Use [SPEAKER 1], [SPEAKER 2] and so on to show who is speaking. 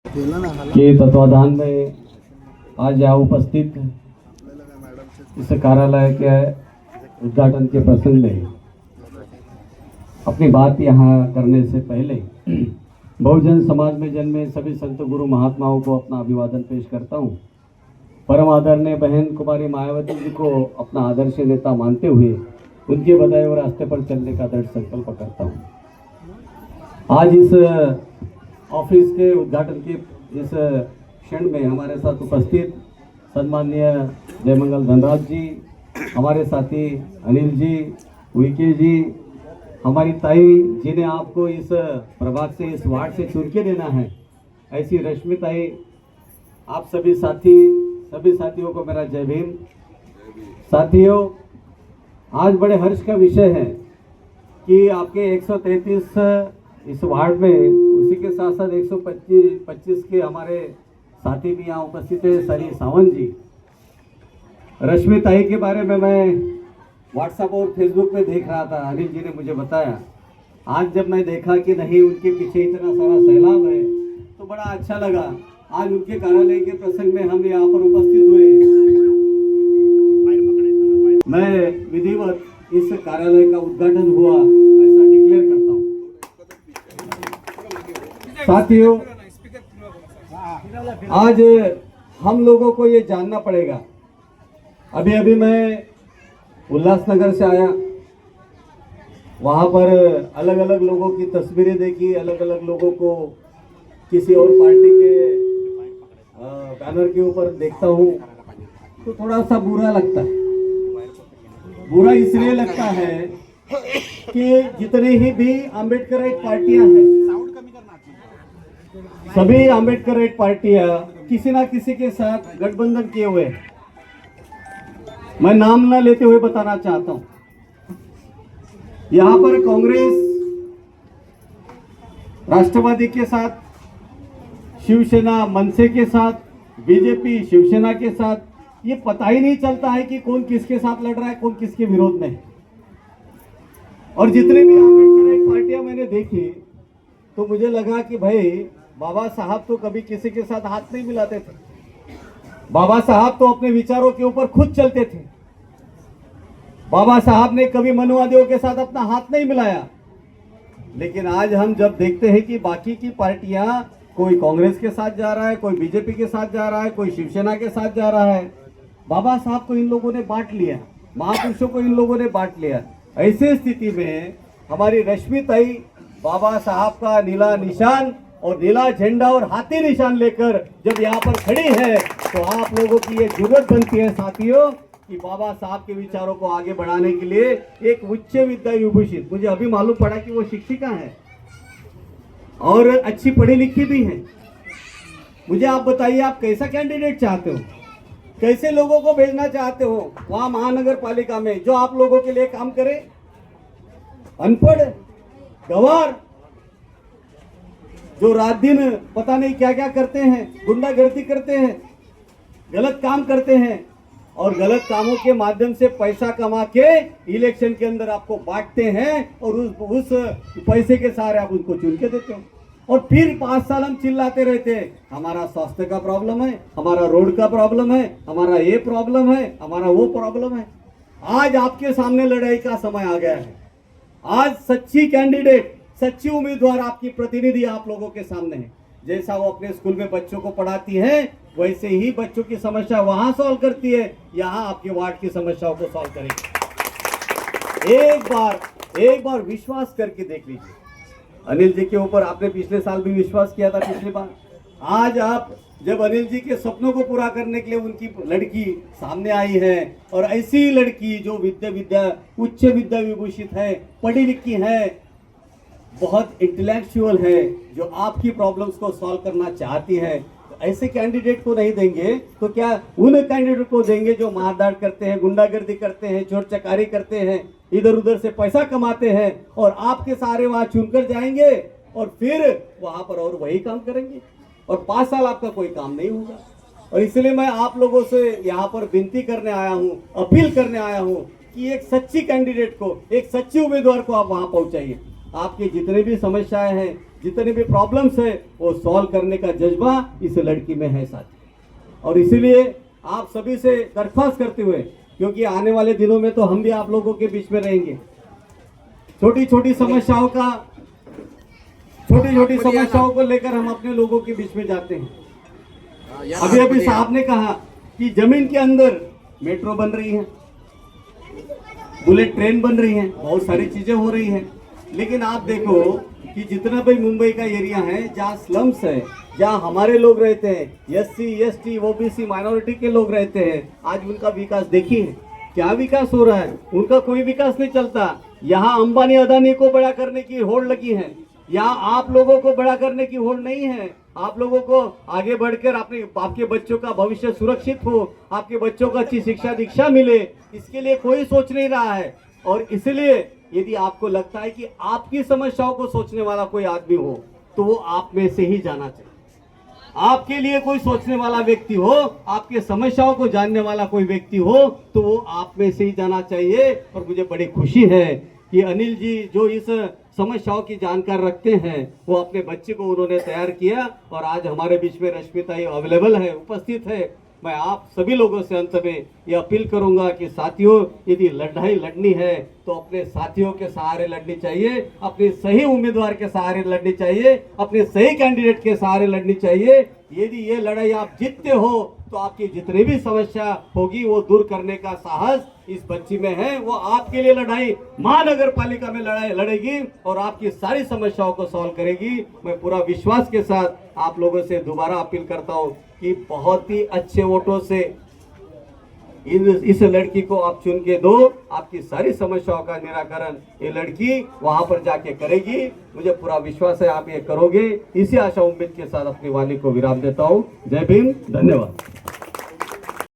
[SPEAKER 1] के तत्वाधान में आज यहाँ उपस्थित इस कार्यालय के उद्घाटन के प्रसंग में अपनी बात यहाँ करने से पहले बहुजन समाज में जन्मे सभी संत गुरु महात्माओं को अपना अभिवादन पेश करता हूँ। परम आदरणीय बहन कुमारी मायावती जी को अपना आदर्श नेता मानते हुए उनके बताए हुए रास्ते पर चलने का दृढ़ संकल्प करता हूँ। आज इस ऑफिस के उद्घाटन के इस क्षण में हमारे साथ उपस्थित सम्माननीय जयमंगल धनराज जी, हमारे साथी अनिल जी, वीके जी, हमारी ताई जिन्हें आपको इस प्रभाग से, इस वार्ड से चुन के देना है, ऐसी रश्मि ताई, आप सभी साथियों को मेरा जय भीम। साथियों, आज बड़े हर्ष का विषय है कि आपके 133 इस वार्ड में, उसी के साथ साथ 125 के हमारे साथी भी यहाँ उपस्थित है, सरी सावंत जी। रश्मि ताई के बारे में मैं व्हाट्सएप और फेसबुक पे देख रहा था, अनिल जी ने मुझे बताया। आज जब मैं देखा कि नहीं, उनके पीछे इतना सारा सैलाब है तो बड़ा अच्छा लगा। आज उनके कार्यालय के प्रसंग में हम यहाँ पर उपस्थित हुए। मैं विधिवत इस कार्यालय का उद्घाटन हुआ ऐसा डिक्लेयर करता हूँ। साथियों, आज हम लोगों को ये जानना पड़ेगा। अभी मैं उल्लासनगर से आया, वहाँ पर अलग अलग लोगों की तस्वीरें देखी, अलग अलग लोगों को किसी और पार्टी के बैनर के ऊपर देखता हूँ तो थोड़ा सा बुरा लगता है। बुरा इसलिए लगता है कि जितनी ही भी अम्बेडकराइट पार्टियां हैं, सभी अम्बेडकराइट पार्टियां किसी ना किसी के साथ गठबंधन किए हुए हैं। मैं नाम ना लेते हुए बताना चाहता हूं, यहां पर कांग्रेस राष्ट्रवादी के साथ, शिवसेना मनसे के साथ, बीजेपी शिवसेना के साथ, ये पता ही नहीं चलता है कि कौन किसके साथ लड़ रहा है, कौन किसके विरोध में है। और जितने भी अम्बेडकराइट पार्टियां मैंने देखी तो मुझे लगा कि भाई, बाबा साहब तो कभी किसी के साथ हाथ नहीं मिलाते थे। बाबा साहब तो अपने विचारों के ऊपर खुद चलते थे। बाबा साहब ने कभी मनुवादियों के साथ अपना हाथ नहीं मिलाया। लेकिन आज हम जब देखते हैं कि बाकी की पार्टियां, कोई कांग्रेस के साथ जा रहा है, कोई बीजेपी के साथ जा रहा है, कोई शिवसेना के साथ जा रहा है, बाबा साहब को इन लोगों ने बांट लिया, महापुरुषों को इन लोगों ने बांट लिया। ऐसी स्थिति में हमारी रश्मि ताई बाबा साहब का नीला निशान और नीला झंडा और हाथी निशान लेकर जब यहाँ पर खड़ी है तो आप लोगों की ये जरूरत बनती है साथियों कि बाबा साहब के विचारों को आगे बढ़ाने के लिए एक उच्च विद्या विभूषित, मुझे अभी मालूम पड़ा कि वो शिक्षिका है और अच्छी पढ़ी लिखी भी है। मुझे आप बताइए, आप कैसा कैंडिडेट चाहते हो, कैसे लोगों को भेजना चाहते हो वहां महानगर पालिका में जो आप लोगों के लिए काम करे? अनपढ़, गंवार, जो रात दिन पता नहीं क्या क्या करते हैं, गुंडागर्दी करते हैं, गलत काम करते हैं और गलत कामों के माध्यम से पैसा कमा के इलेक्शन के अंदर आपको बांटते हैं और उस पैसे के सहारे आप उनको चुन के देते हो। और फिर 5 साल हम चिल्लाते रहते हैं, हमारा स्वास्थ्य का प्रॉब्लम है, हमारा रोड का प्रॉब्लम है, हमारा ये प्रॉब्लम है, हमारा वो प्रॉब्लम है। आज आपके सामने लड़ाई का समय आ गया है। आज सच्ची कैंडिडेट, सच्ची उम्मीदवार, आपकी प्रतिनिधि आप लोगों के सामने है। जैसा वो अपने स्कूल में बच्चों को पढ़ाती है, वैसे ही बच्चों की समस्या वहां सॉल्व करती है, यहाँ आपके वार्ड की समस्याओं को सॉल्व करेगी। एक बार विश्वास करके देख लीजिए। अनिल जी के ऊपर आपने पिछले साल भी विश्वास किया था, पिछली बार। आज आप जब अनिल जी के सपनों को पूरा करने के लिए उनकी लड़की सामने आई है, और ऐसी लड़की जो उच्च विद्या विभूषित है, पढ़ी लिखी है, बहुत इंटेलेक्चुअल है, जो आपकी प्रॉब्लम्स को सॉल्व करना चाहती है, तो ऐसे कैंडिडेट को नहीं देंगे तो क्या उन कैंडिडेट को देंगे जो मारधाड़ करते हैं, गुंडागर्दी करते हैं, चोर चकारी करते हैं, इधर उधर से पैसा कमाते हैं और आपके सारे वहां चुनकर जाएंगे और फिर वहां पर और वही काम करेंगे और 5 साल आपका कोई काम नहीं होगा। और इसलिए मैं आप लोगों से यहाँ पर विनती करने आया हूँ, अपील करने आया हूँ कि एक सच्ची कैंडिडेट को, एक सच्ची उम्मीदवार को आप वहां पहुंचाइए। आपकी जितने भी समस्याएं हैं, जितने भी प्रॉब्लम्स है वो सॉल्व करने का जज्बा इस लड़की में है साथी। और इसीलिए आप सभी से दरख्वास्त करते हुए, क्योंकि आने वाले दिनों में तो हम भी आप लोगों के बीच में रहेंगे, छोटी छोटी समस्याओं को लेकर हम अपने लोगों के बीच में जाते हैं। अभी साहब ने कहा कि जमीन के अंदर मेट्रो बन रही है, बुलेट ट्रेन बन रही है, बहुत सारी चीजें हो रही हैं, लेकिन आप देखो कि जितना भी मुंबई का एरिया है जहाँ स्लम्स है, जहाँ हमारे लोग रहते हैं, SC ST OBC माइनॉरिटी के लोग रहते हैं, आज उनका विकास देखिए क्या विकास हो रहा है। उनका कोई विकास नहीं चलता। यहाँ अंबानी अदानी को बड़ा करने की होड़ लगी है, यहाँ आप लोगों को बड़ा करने की होड़ नहीं है। आप लोगों को आगे बढ़कर आपके बच्चों का भविष्य सुरक्षित हो, आपके बच्चों को अच्छी शिक्षा दीक्षा मिले, इसके लिए कोई सोच नहीं रहा है। और इसलिए यदि आपको लगता है कि आपकी समस्याओं को सोचने वाला कोई आदमी हो तो वो आप में से ही जाना चाहिए। आपके लिए कोई सोचने वाला व्यक्ति हो, आपके समस्याओं को जानने वाला कोई व्यक्ति हो तो वो आप में से ही जाना चाहिए। और मुझे बड़ी खुशी है कि अनिल जी जो इस समस्याओं की जानकार रखते हैं, वो अपने बच्चे को उन्होंने तैयार किया और आज हमारे बीच में रश्मिता ये अवेलेबल है, उपस्थित है। मैं आप सभी लोगों से अंत में ये अपील करूंगा कि साथियों, यदि लड़ाई लड़नी है तो अपने साथियों के सहारे लड़नी चाहिए, अपने सही उम्मीदवार के सहारे लड़नी चाहिए, अपने सही कैंडिडेट के सहारे लड़नी चाहिए। यदि ये लड़ाई आप जीतते हो तो आपकी जितनी भी समस्या होगी वो दूर करने का साहस इस बच्ची में है। वो आपके लिए लड़ाई महानगर पालिका में लड़ेगी और आपकी सारी समस्याओं को सॉल्व करेगी। मैं पूरा विश्वास के साथ आप लोगों से दोबारा अपील करता हूँ कि बहुत ही अच्छे वोटों से इस लड़की को आप चुन के दो। आपकी सारी समस्याओं का निराकरण ये लड़की वहां पर जाके करेगी। मुझे पूरा विश्वास है आप ये करोगे। इसी आशा उम्मीद के साथ अपनी वाणी को विराम देता हूँ। जय भीम, धन्यवाद।